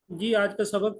جی آج کا سبق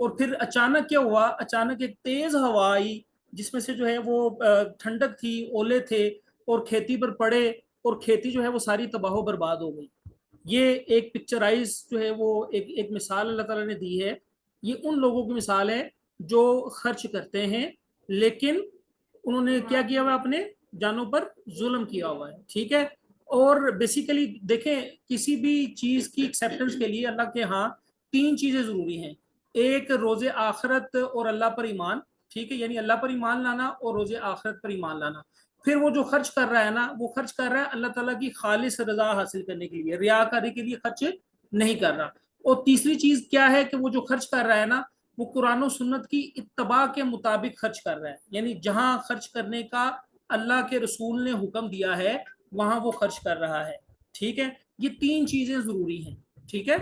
اور پھر اچانک کیا ہوا, اچانک ایک تیز ہوا آئی جس میں سے جو ہے وہ ٹھنڈک تھی, اولے تھے, اور کھیتی پر پڑے, اور کھیتی جو ہے وہ ساری تباہ و برباد ہو گئی. یہ ایک پکچرائز جو ہے وہ ایک مثال اللہ تعالیٰ نے دی ہے. یہ ان لوگوں کی مثال ہے جو خرچ کرتے ہیں لیکن انہوں نے کیا کیا ہوا, اپنے جانوں پر ظلم کیا ہوا ہے. ٹھیک ہے, اور بیسیکلی دیکھیں کسی بھی چیز کی ایکسیپٹنس کے لیے اللہ کے ہاں 3 چیزیں ضروری ہیں. ایک روز آخرت اور اللہ پر ایمان. ٹھیک ہے, یعنی اللہ پر ایمان لانا اور روز آخرت پر ایمان لانا. پھر وہ جو خرچ کر رہا ہے نا, وہ خرچ کر رہا ہے اللہ تعالیٰ کی خالص رضا حاصل کرنے کے لیے, ریاکاری کے لیے خرچ نہیں کر رہا. اور تیسری چیز کیا ہے کہ وہ جو خرچ کر رہا ہے نا, وہ قرآن و سنت کی اتباع کے مطابق خرچ کر رہا ہے. یعنی جہاں خرچ کرنے کا اللہ کے رسول نے حکم دیا ہے وہاں وہ خرچ کر رہا ہے. ٹھیک ہے, یہ 3 چیزیں ضروری ہیں. ٹھیک ہے,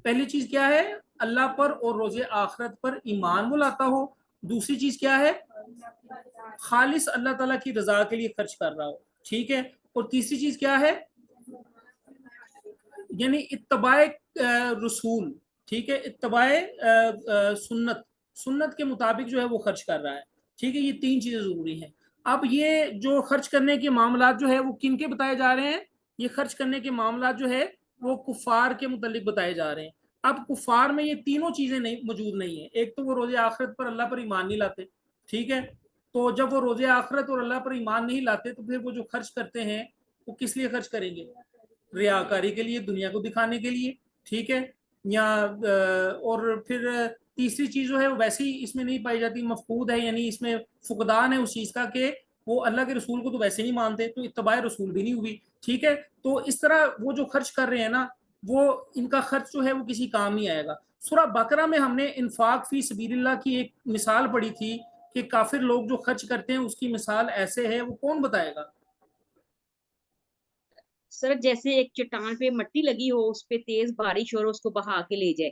پہلی چیز کیا ہے, اللہ پر اور روز آخرت پر ایمان وہ لاتا ہو. دوسری چیز کیا ہے, خالص اللہ تعالیٰ کی رضا کے لیے خرچ کر رہا ہو. ٹھیک ہے, اور تیسری چیز کیا ہے, یعنی اتباع رسول. ٹھیک ہے, اتباع سنت کے مطابق جو ہے وہ خرچ کر رہا ہے. ٹھیک ہے, یہ 3 چیزیں ضروری ہیں. اب یہ جو خرچ کرنے کے معاملات جو ہے وہ کن کے بتائے جا رہے ہیں, یہ خرچ کرنے کے معاملات جو ہے وہ کفار کے متعلق بتائے جا رہے ہیں. اب کفار میں یہ تینوں چیزیں موجود نہیں ہیں. ایک تو وہ روز آخرت پر اللہ پر ایمان نہیں لاتے. ٹھیک ہے, تو جب وہ روز آخرت اور اللہ پر ایمان نہیں لاتے تو پھر وہ جو خرچ کرتے ہیں وہ کس لیے خرچ کریں گے, ریاکاری کے لیے, دنیا کو دکھانے کے لیے. ٹھیک ہے, یا اور پھر تیسری چیز جو ہے وہ ویسے ہی اس میں نہیں پائی جاتی, مفقود ہے, یعنی اس میں فقدان ہے اس چیز کا کہ وہ اللہ کے رسول کو تو ویسے نہیں مانتے, تو اتباع رسول بھی نہیں ہوئی. ٹھیک ہے, تو اس طرح وہ جو خرچ کر رہے ہیں نا, وہ ان کا خرچ جو ہے وہ کسی کام نہیں آئے گا. سورہ بقرہ میں ہم نے انفاق فی سبیل اللہ کی ایک مثال پڑھی تھی کہ کافر لوگ جو خرچ کرتے ہیں اس کی مثال ایسے ہے, وہ کون بتائے گا؟ سر جیسے ایک چٹان پہ مٹی لگی ہو, اس پہ تیز بارش ہو اور اس کو بہا کے لے جائے.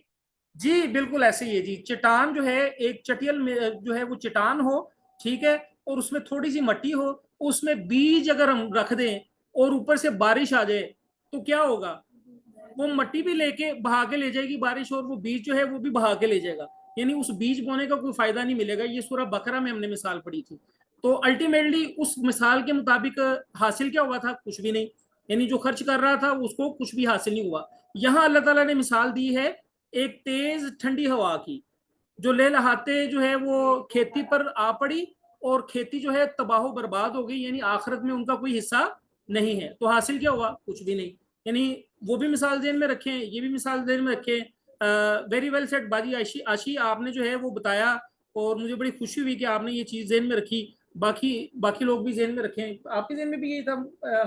جی بالکل ایسے ہی ہے جی. چٹان جو ہے ایک چٹیل جو ہے وہ چٹان ہو, ٹھیک ہے, اور اس میں تھوڑی سی مٹی ہو, اس میں بیج اگر ہم رکھ دیں اور اوپر سے بارش آ جائے تو کیا ہوگا, وہ مٹی بھی لے کے بہا کے لے جائے گی بارش, اور وہ بیج جو ہے وہ بھی بہا کے لے جائے گا. یعنی اس بیج بونے کا کوئی فائدہ نہیں ملے گا. یہ سورہ بقرہ میں ہم نے مثال پڑھی تھی. تو الٹیمیٹلی اس مثال کے مطابق حاصل کیا ہوا تھا, کچھ بھی نہیں. یعنی جو خرچ کر رہا تھا اس کو کچھ بھی حاصل نہیں ہوا. یہاں اللہ تعالیٰ نے مثال دی ہے ایک تیز ٹھنڈی ہوا کی, جو لے لہاتے جو ہے وہ کھیتی پر آ پڑی اور کھیتی جو ہے تباہ و برباد ہو گئی. یعنی آخرت میں ان کا کوئی حصہ نہیں ہے. تو حاصل کیا ہوا, کچھ بھی نہیں. یعنی وہ بھی مثال ذہن میں رکھیں, یہ بھی مثال ذہن میں رکھیں. ویری ویل سیڈ باجی آشی, آپ نے جو ہے وہ بتایا اور مجھے بڑی خوشی ہوئی کہ آپ نے یہ چیز ذہن میں رکھی. باقی لوگ بھی ذہن میں رکھیں. آپ کے ذہن میں بھی یہی تھا,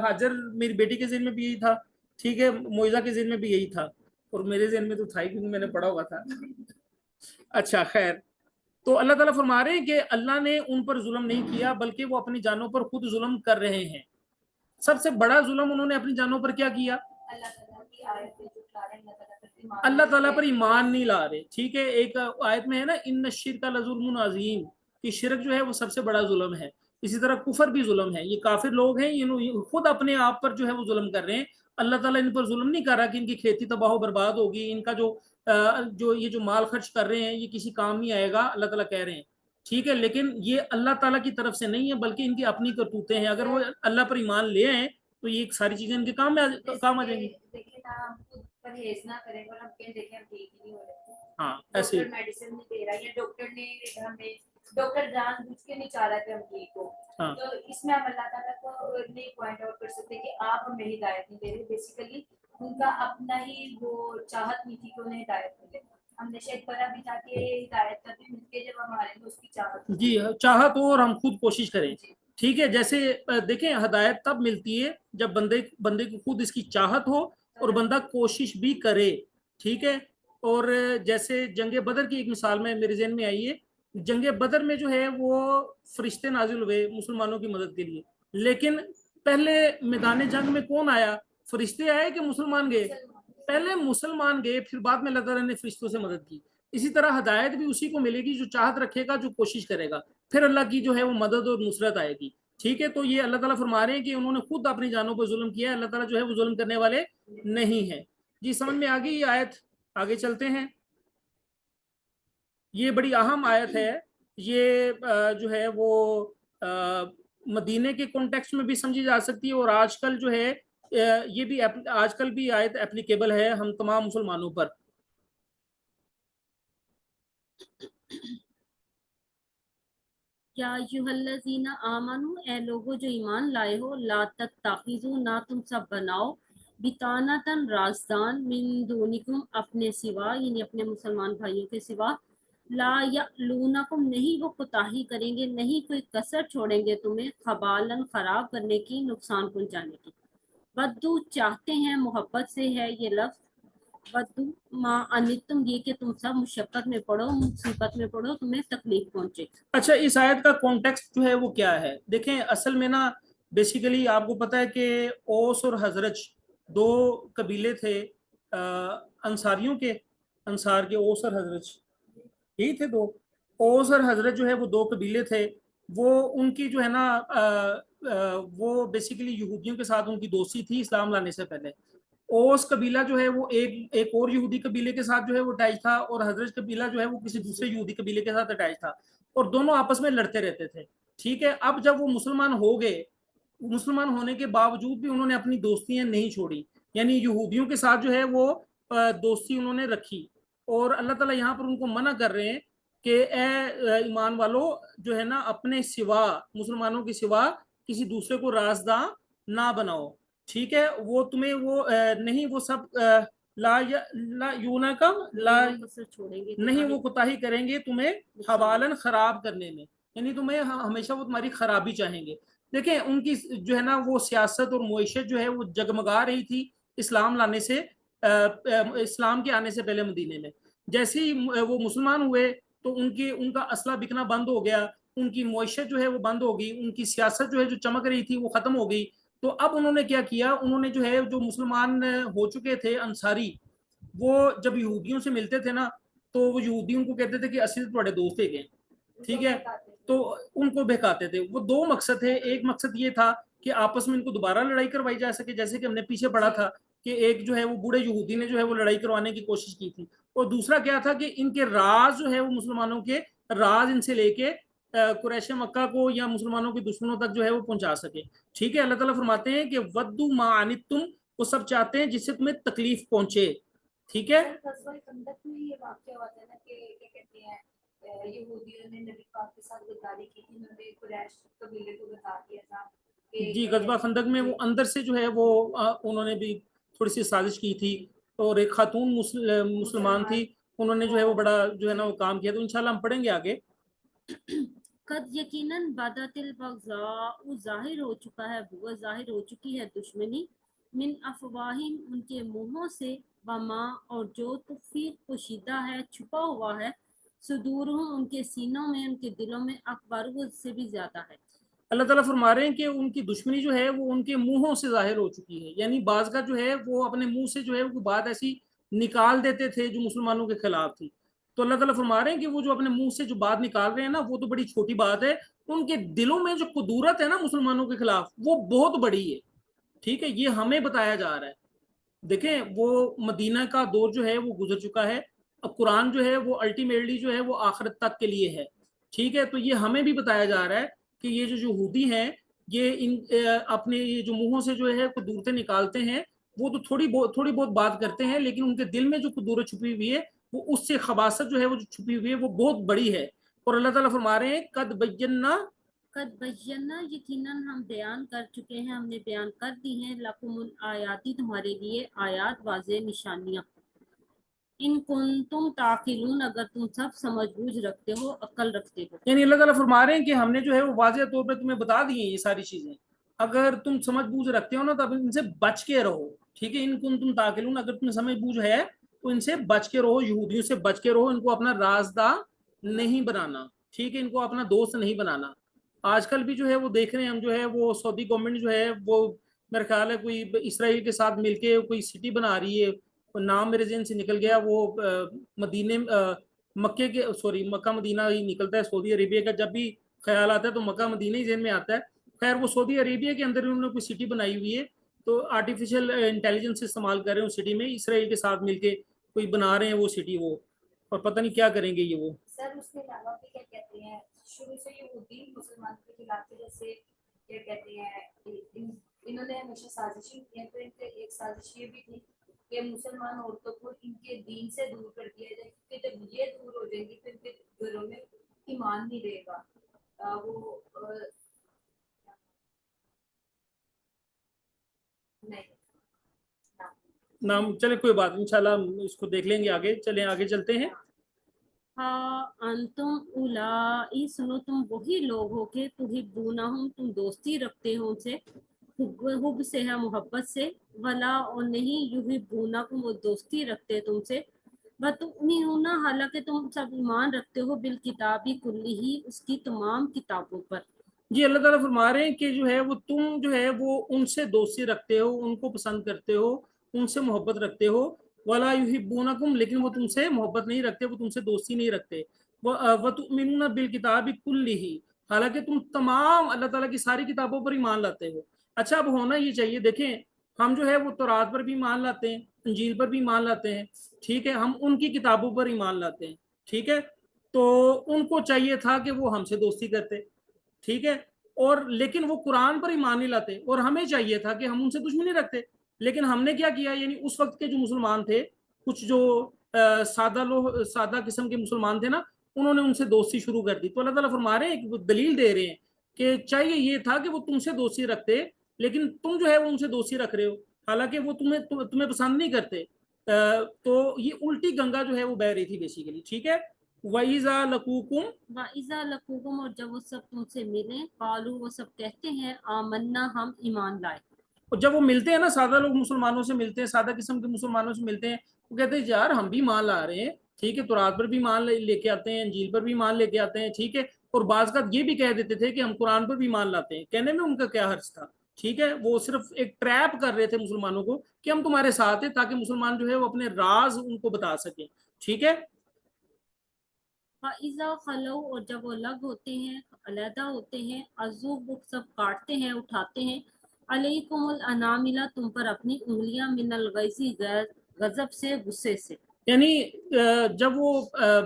حاجر میری بیٹی کے ذہن میں بھی یہی تھا, ٹھیک ہے, موئزہ کے ذہن میں بھی یہی تھا, اور میرے ذہن میں تو تھا ہی کیونکہ میں نے پڑھا ہوا تھا. اچھا خیر, تو اللہ تعالیٰ فرما رہے ہیں کہ اللہ نے ان پر ظلم نہیں کیا بلکہ وہ اپنی جانوں پر خود ظلم کر رہے ہیں. سب سے بڑا ظلم انہوں نے اپنی جانوں پر کیا کیا, اللہ تعالیٰ پر ایمان نہیں لا رہے. ٹھیک ہے, ایک آیت میں ہے نا, ان الشرک لظلم عظیم, کہ شرک جو ہے وہ سب سے بڑا ظلم ہے. اسی طرح کفر بھی ظلم ہے. یہ کافر لوگ ہیں, یہ خود اپنے آپ پر جو ہے وہ ظلم کر رہے ہیں. اللہ تعالیٰ ان پر ظلم نہیں کر رہا کہ ان کی کھیتی تباہ و برباد ہوگی, ان کا جو مال خرچ کر رہے ہیں یہ کسی کام نہیں آئے گا, اللہ تعالیٰ کہہ رہے ہیں. ٹھیک ہے, لیکن یہ اللہ تعالیٰ کی طرف سے نہیں ہے بلکہ ان کی اپنی کرتوتیں ہیں. اگر وہ اللہ پر ایمان لے آئیں تو یہ ساری چیزیں ان کے کام آ جائیں گی. ہاں ایسے میڈیسن نہیں دے رہا, یا ڈاکٹر نے ہمیں ڈاکٹر جان بوجھ کے نہیں چاہ رہا کہ ہم ٹھیک ہو, تو اس میں ہم اللہ تعالیٰ کو نہیں پوائنٹ آؤٹ کر سکتے کہ آپ ہمیں ہدایت نہیں دے رہے. بیسیکلی ان کا اپنا ہی وہ چاہت نہیں تھی کہ انہیں ہدایت ملے. ہم نے شاید پڑھا بھی تھا کہ ہدایت تبھی ملتی ہے جب ہمارے میں اس کی چاہت, جی چاہت ہو اور ہم خود کوشش کریں. ٹھیک ہے, جیسے دیکھیں ہدایت تب ملتی ہے جب بندے کو خود اس کی چاہت ہو اور بندہ کوشش بھی کرے. ٹھیک ہے, اور جیسے جنگ بدر کی ایک مثال میں میرے ذہن میں آئی ہے. جنگ بدر میں جو ہے وہ فرشتے نازل ہوئے مسلمانوں کی مدد کے لیے, لیکن پہلے میدان جنگ میں کون آیا, فرشتے آئے کہ مسلمان گئے؟ پہلے مسلمان گئے, پھر بعد میں اللہ تعالیٰ نے فرشتوں سے مدد کی. اسی طرح ہدایت بھی اسی کو ملے گی جو چاہت رکھے گا, جو کوشش کرے گا, پھر اللہ کی جو ہے وہ مدد اور نصرت آئے گی. ٹھیک ہے, تو یہ اللہ تعالیٰ فرما رہے ہیں کہ انہوں نے خود اپنی جانوں پر ظلم کیا ہے, اللہ تعالیٰ جو ہے وہ ظلم کرنے والے نہیں ہے. جی سمجھ میں آ گئی یہ آیت, آگے چلتے ہیں. یہ بڑی اہم آیت ہے. یہ جو ہے وہ مدینے کے کانٹیکسٹ میں بھی سمجھی جا سکتی ہے، اور آج کل جو ہے یہ بھی آج کل بھی آیت اپلیکیبل ہے ہم تمام مسلمانوں پر. یا ایھا الذین آمنوا، اے لوگو جو ایمان لائے ہو، لا تتخذوا، نہ تم سب بناؤ، بطانتاً رازدان، من دونکم، اپنے سوا، یعنی اپنے مسلمان بھائیوں کے سوا، لا یعلونکم، نہیں وہ کوتاہی کریں گے، نہیں کوئی کسر چھوڑیں گے تمہیں، خبالاً، خراب کرنے کی، نقصان پہنچانے کی. ودو، چاہتے ہیں، محبت سے ہے یہ لفظ. ودو ما انتم، یہ کہ تم سب مشقت میں پڑو، مصیبت میں پڑو، تمہیں تکلیف پہنچے. اچھا، اس آیت کا کانٹیکسٹ جو ہے وہ کیا ہے؟ دیکھیں اصل میں نا بیسیکلی آپ کو پتا ہے کہ اوس اور حضرج دو قبیلے تھے انصاریوں کے، انصار کے اوس اور حضرج یہی تھے دو. اوس اور حضرت جو ہے وہ دو قبیلے تھے. وہ ان کی جو ہے نا وہ بیسیکلی یہودیوں کے ساتھ ان کی دوستی تھی اسلام لانے سے پہلے. اوس قبیلہ جو ہے وہ ایک اور یہودی قبیلے کے ساتھ جو ہے وہ اٹیچ تھا، اور حضرت قبیلہ جو ہے وہ کسی دوسرے یہودی قبیلے کے ساتھ اٹیچ تھا، اور دونوں آپس میں لڑتے رہتے تھے. ٹھیک ہے، اب جب وہ مسلمان ہو گئے، مسلمان ہونے کے باوجود بھی انہوں نے اپنی دوستیاں نہیں چھوڑی، یعنی یہودیوں کے ساتھ جو ہے وہ دوستی انہوں نے رکھی. اور اللہ تعالیٰ یہاں پر ان کو منع کر رہے ہیں کہ اے ایمان والو جو ہے نا اپنے سوا، مسلمانوں کے سوا کسی دوسرے کو رازداں نہ بناؤ. ٹھیک ہے، وہ تمہیں وہ نہیں، وہ سب لا یونا کا لا نہیں وہ کوتاہی کریں گے تمہیں حوالن خراب کرنے میں، یعنی تمہیں ہمیشہ وہ تمہاری خرابی چاہیں گے. دیکھیں ان کی جو ہے نا وہ سیاست اور معیشت جو ہے وہ جگمگا رہی تھی اسلام لانے سے، اسلام کے آنے سے پہلے مدینے میں. جیسے ہی وہ مسلمان ہوئے تو ان کا اسلحہ بکنا بند ہو گیا، ان کی معیشت جو ہے وہ بند ہو گئی، ان کی سیاست جو ہے جو چمک رہی تھی وہ ختم ہو گئی. تو اب انہوں نے کیا کیا، انہوں نے جو ہے جو مسلمان ہو چکے تھے انصاری، وہ جب یہودیوں سے ملتے تھے نا تو وہ یہودیوں کو کہتے تھے کہ اصل تھوڑے دوست ہے. ٹھیک ہے، تو ان کو بہکاتے تھے. وہ دو مقصد تھے. ایک مقصد یہ تھا کہ آپس میں ان کو دوبارہ لڑائی کروائی جا سکے، جیسے کہ ہم نے پیچھے پڑھا تھا کہ ایک جو ہے وہ بوڑھے یہودی نے جو ہے وہ لڑائی کروانے کی کوشش کی تھی. اور دوسرا کیا تھا کہ ان کے راز جو ہے وہ مسلمانوں کے راز ان سے لے کے قریش مکہ کو یا مسلمانوں کے دشمنوں تک جو ہے وہ پہنچا سکے. ٹھیک ہے، اللہ تعالیٰ فرماتے ہیں کہ ودو ما عنتم، وہ سب چاہتے ہیں جس سے تمہیں تکلیف پہنچے. ٹھیک ہے، یہ واقعہ ہوتا ہے نا کہ کیا کہتے ہیں یہودیوں نے نبی پاک کے ساتھ غداری کی تھی، انہوں نے قریش قبیلے کو بتا دیا تھا. جی، غزوہ خندق میں وہ اندر سے جو ہے وہ انہوں نے بھی تھوڑی سی سازش کی تھی، اور ایک خاتون مسلمان تھی، انہوں نے جو ہے وہ بڑا جو ہے نا وہ کام کیا. تو انشاءاللہ ہم پڑھیں گے آگے. قد یقیناً بدت البغضاء، ظاہر ہو چکا ہے بغض، ظاہر ہو چکی ہے دشمنی، من افواہم، ان کے منہوں سے، وما، اور جو تخفی پوشیدہ ہے، چھپا ہوا ہے، صدورہم، ان کے سینوں میں، ان کے دلوں میں، اکبر، وہ اس سے بھی زیادہ ہے. اللہ تعالیٰ فرما رہے ہیں کہ ان کی دشمنی جو ہے وہ ان کے منہوں سے ظاہر ہو چکی ہے. یعنی بعض کا جو ہے وہ اپنے منہ سے جو ہے وہ بات ایسی نکال دیتے تھے جو مسلمانوں کے خلاف تھی. تو اللہ تعالیٰ فرما رہے ہیں کہ وہ جو اپنے منہ سے جو بات نکال رہے ہیں نا وہ تو بڑی چھوٹی بات ہے، ان کے دلوں میں جو قدورت ہے نا مسلمانوں کے خلاف وہ بہت بڑی ہے. ٹھیک ہے، یہ ہمیں بتایا جا رہا ہے. دیکھیں وہ مدینہ کا دور جو ہے وہ گزر چکا ہے. اب قرآن جو ہے وہ الٹیمیٹلی جو ہے وہ آخرت تک کے لیے ہے. ٹھیک ہے، تو یہ ہمیں بھی بتایا جا رہا ہے کہ یہ جو یہودی ہیں یہ اپنے یہ جو منہوں سے جو ہے قدورتیں نکالتے ہیں، وہ تو تھوڑی بہت بات کرتے ہیں، لیکن ان کے دل میں جو قدورت چھپی ہوئی ہے وہ اس سے خباثت جو ہے وہ جو چھپی ہوئی ہے وہ بہت بڑی ہے. اور اللہ تعالیٰ فرما رہے ہیں قد بینا، یقیناً ہم بیان کر چکے ہیں، ہم نے بیان کر دی ہیں، لکم الآیاتی، تمہارے لیے آیات، واضح نشانیاں، ان کنتم تعقلون، اگر تم سب سمجھ بوجھ رکھتے ہو، عقل رکھتے ہو. یعنی اللہ تعالیٰ فرما رہے ہیں کہ ہم نے جو ہے وہ واضح طور پہ تمہیں بتا دی ہیں یہ ساری چیزیں، اگر تم سمجھ بوجھ رکھتے ہو نا تو اب ان سے بچ کے رہو. ٹھیک ہے، ان کنتم تعقلون، اگر تمہیں سمجھ بوجھ ہے تو ان سے بچ کے رہو، یہودیوں سے بچ کے رہو، ان کو اپنا رازداں نہیں بنانا. ٹھیک ہے، ان کو اپنا دوست نہیں بنانا. آج کل بھی جو ہے وہ دیکھ رہے ہیں ہم، جو ہے وہ سعودی گورنمنٹ جو ہے وہ میرا خیال ہے کوئی اسرائیل کے ساتھ مل کے کوئی سٹی بنا رہی ہے، نام میرے ذہن سے نکل گیا، وہ مدینے مکہ مدینہ ہی نکلتا ہے. سعودی عربیہ کا جب بھی خیال آتا ہے تو مکہ مدینہ ہی ذہن میں آتا ہے. خیر وہ سعودی عربیہ کے اندر انہوں نے کوئی سٹی بنائی ہوئی ہے، تو آرٹیفیشل انٹیلیجنس استعمال کر رہے ہیں اس سٹی میں، اسرائیل کے ساتھ مل کے کوئی بنا رہے ہیں وہ سٹی، وہ اور پتہ نہیں کیا کریں گے یہ وہ. سر میم اس کے علاوہ بھی کیا کہتے ہیں شروع سے یہودی مسلمان کے خلاف جیسے کیا کہتے ہیں انہوں نے ہمیشہ سازشیں کی ہیں، تو ان کے ایک سازش یہ بھی تھی کہ مسلمان عورتوں کو ان کے دین سے دور کر دیا جائے، کیونکہ جب یہ دور ہو جائیں گی تو ان کے گھروں میں ایمان نہیں رہے گا، وہ نہیں نام چلے کوئی بات نہیں، انشاءاللہ ہم اس کو دیکھ لیں گے آگے، چلیں آگے چلتے ہیں. ہاں انتم اولائی، سنو تم وہی لوگ ہو کہ تحبونہم، تم دوستی رکھتے ہو ان سے، حب سے ہے محبت سے، ولا اور نہیں یحبونکم، وہ دوستی رکھتے تم سے، وتؤمنون حالانکہ تم سب ایمان رکھتے ہو بالکتابی کلہ، اس کی تمام کتابوں پر. جی اللہ تعالیٰ فرما رہے ہیں کہ جو ہے وہ تم جو ہے وہ ان سے دوستی رکھتے ہو، ان کو پسند کرتے ہو، ان سے محبت رکھتے ہو، ولا یحبونکم، لیکن وہ تم سے محبت نہیں رکھتے، وہ تم سے دوستی نہیں رکھتے، وتؤمنون بالکتاب کلہ، حالانکہ تم تمام اللہ تعالیٰ کی ساری کتابوں پر ایمان لاتے ہو. اچھا اب ہونا یہ چاہیے، دیکھیں ہم جو ہے وہ تورات پر بھی ایمان لاتے ہیں، انجیل پر بھی ایمان لاتے ہیں، ٹھیک ہے، ہم ان کی کتابوں پر ایمان لاتے ہیں، ٹھیک ہے، تو ان کو چاہیے تھا کہ وہ ہم سے دوستی کرتے، ٹھیک ہے، اور لیکن وہ قرآن پر ایمان نہیں لاتے، اور ہمیں چاہیے تھا کہ ہم ان سے دشمنی رکھتے، لیکن ہم نے کیا کیا، یعنی اس وقت کے جو مسلمان تھے، کچھ جو سادہ قسم کے مسلمان تھے نا، انہوں نے ان سے دوستی شروع کر دی. تو اللہ تعالیٰ فرما رہے ہیں کہ دلیل دے رہے ہیں کہ چاہیے یہ تھا کہ وہ تم سے دوستی رکھتے، لیکن تم جو ہے وہ ان سے دوستی رکھ رہے ہو، حالانکہ وہ تمہیں پسند نہیں کرتے. تو یہ الٹی گنگا جو ہے وہ بہ رہی تھی بیسیکلی، ٹھیک ہے. وَإِذَا لَقُوكُمْ، وَإِذَا لَقُوكُمْ، اور جب وہ سب تم سے ملیں، قالوا، وہ سب کہتے ہیں، آمنا، ہم ایمان لائے. اور جب وہ ملتے ہیں نا، سادہ لوگ مسلمانوں سے ملتے ہیں، سادہ قسم کے مسلمانوں سے ملتے ہیں، وہ کہتے ہیں یار ہم بھی مان لا رہے ہیں، ٹھیک ہے، تورات پر بھی مان لے کے آتے ہیں، انجیل پر بھی مان لے کے آتے ہیں، ٹھیک ہے، اور بعض کا یہ بھی کہہ دیتے تھے کہ ہم قرآن پر بھی مان لاتے ہیں. کہنے میں ان کا کیا حرج تھا، ٹھیک ہے، وہ صرف ایک ٹریپ کر رہے تھے مسلمانوں کو کہ ہم تمہارے ساتھ ہیں، تاکہ مسلمان جو ہے وہ اپنے راز ان کو بتا سکیں، ٹھیک ہے. فَإِذَا خَلَوْا، اور جب وہ الگ ہوتے ہیں، علیحدہ ہوتے ہیں، عضو، وہ سب کاٹتے ہیں، اٹھاتے ہیں، علیکم الانامل، تم پر اپنی انگلیاں، من الغیظ، غضب سے، غصے سے. یعنی جب وہ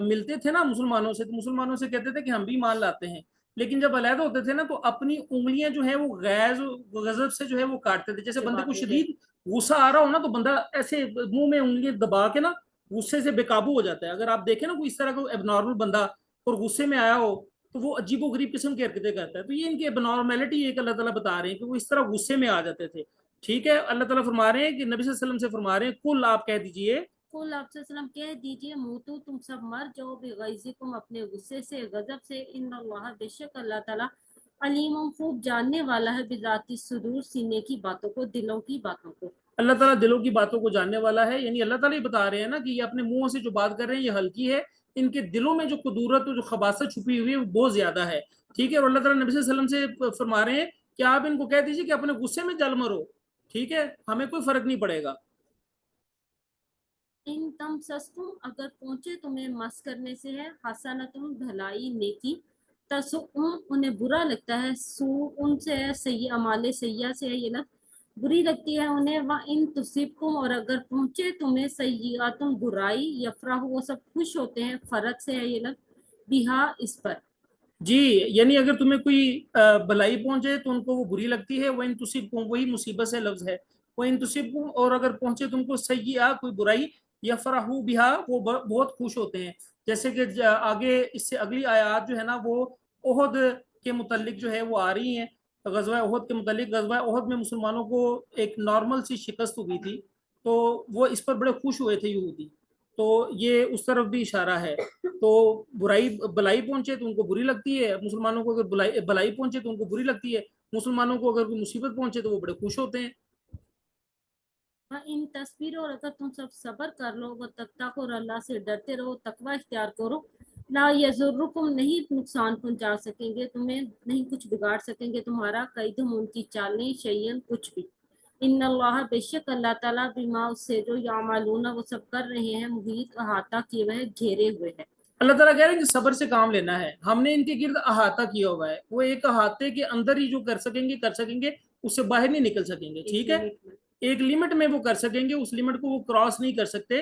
ملتے تھے نا مسلمانوں سے، تو مسلمانوں سے کہتے تھے کہ ہم بھی مان لاتے ہیں، لیکن جب علیحدہ ہوتے تھے نا تو اپنی انگلیاں جو ہے وہ غیظ غضب سے جو ہے وہ کاٹتے تھے. جیسے بندے کو شدید غصہ آ رہا ہو نا تو بندہ ایسے منہ میں انگلیاں دبا کے نا غصے سے بے قابو ہو جاتا ہے. اگر آپ دیکھیں نا کوئی اس طرح کا اب نارمل بندہ اور غصے میں آیا ہو تو وہ عجیب و غریب قسم کی حرکتیں کرتا ہے. تو یہ ان کی اب نارملٹی ایک اللہ تعالیٰ بتا رہے ہیں کہ وہ اس طرح غصے میں آ جاتے تھے، ٹھیک ہے. اللہ تعالیٰ فرما رہے ہیں کہ نبی صلی اللہ علیہ وسلم سے فرما رہے ہیں کل آپ کہہ دیجئے، قل، آپ صلی اللہ علیہ وسلم کہہ دیجئے، موتو، تم سب مر جاؤ، بغیظکم، اپنے غصے سے، غضب سے، ان اللہ، بے شک اللہ تعالیٰ، علیم، خوب جاننے والا ہے، بذات الصدور، سینے کی باتوں کو، دلوں کی باتوں کو. اللہ تعالیٰ دلوں کی باتوں کو جاننے والا ہے. یعنی اللہ تعالیٰ یہ بتا رہے ہیں نا کہ یہ اپنے منہوں سے جو بات کر رہے ہیں یہ ہلکی ہے، ان کے دلوں میں جو قدورت اور جو خباثت چھپی ہوئی ہے وہ بہت زیادہ ہے، ٹھیک ہے. اور اللہ تعالیٰ نبی صلی اللہ علیہ وسلم سے فرما رہے ہیں کہ آپ ان کو کہہ دیجیے کہ اپنے غصے میں جل مرو، ٹھیک ہے، ہمیں کوئی فرق نہیں پڑے گا. ان تم سستم، اگر پہنچے تمہیں مس کرنے سے ہے، حسنتم، بھلائی، نیکی، تسؤم، انہیں برا لگتا ہے، سو ان سے ہے، سیئہ، اعمال سیئہ سے ہے یہ لفظ، بری لگتی ہے انہیں، وَإِن تُصِبْكُمْ، اور اگر پہنچے تمہیں، سیئاتٌ، برائی، یفرحوا، وہ سب خوش ہوتے ہیں، فرح سے ہے یہ لفظ، بہا، اس پر. جی یعنی اگر تمہیں کوئی بھلائی پہنچے تو ان کو وہ بری لگتی ہے. وَإِن تُصِبْكُمْ، وہی مصیبت سے لفظ ہے، وَإِن تُصِبْكُمْ، اور اگر پہنچے تم کو سیئہ، کوئی برائی، یفرحوا بہا، وہ بہت خوش ہوتے ہیں. جیسے کہ آگے اس سے اگلی آیات جو ہے نا وہ احد کے متعلق جو ہے وہ آ رہی ہیں. غزوہ احد کے متعلق، غزوہ احد میں مسلمانوں کو ایک نارمل سی شکست ہوئی تھی، تو وہ اس پر بڑے خوش ہوئے تھے یہودی. تو یہ اس طرف بھی اشارہ ہے. تو بلائی پہنچے تو ان کو بری لگتی ہے مسلمانوں کو، اگر بلائی پہنچے تو ان کو بری لگتی ہے مسلمانوں کو، اگر کوئی مصیبت پہنچے تو وہ بڑے خوش ہوتے ہیں. ان تصویر، اور اگر تم سب صبر کر لو، وہ تتقوا، اور اللہ سے ڈرتے رہو، تقوی اختیار کرو، لا یضرکم، نہیں نقصان پہنچا سکیں گے تمہیں، نہیں کچھ بگاڑ سکیں گے تمہارا، قیدہم، ان کی چالیں، شیئن، کچھ بھی، ان اللہ، بے شک اللہ تعالیٰ، بما، اس سے جو یعملون، وہ سب کر رہے ہیں، محیط، احاطہ کیے ہوئے، گھیرے ہوئے ہے. اللہ تعالیٰ کہہ رہے ہیں کہ صبر سے کام لینا ہے، ہم نے ان کے گرد احاطہ کیا ہوا ہے، وہ ایک احاطے کے اندر ہی جو کر سکیں گے اس سے باہر نہیں نکل سکیں گے، ٹھیک ہے. ایک لمٹ میں وہ کر سکیں گے، اس لمٹ کو وہ کراس نہیں کر سکتے.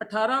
18,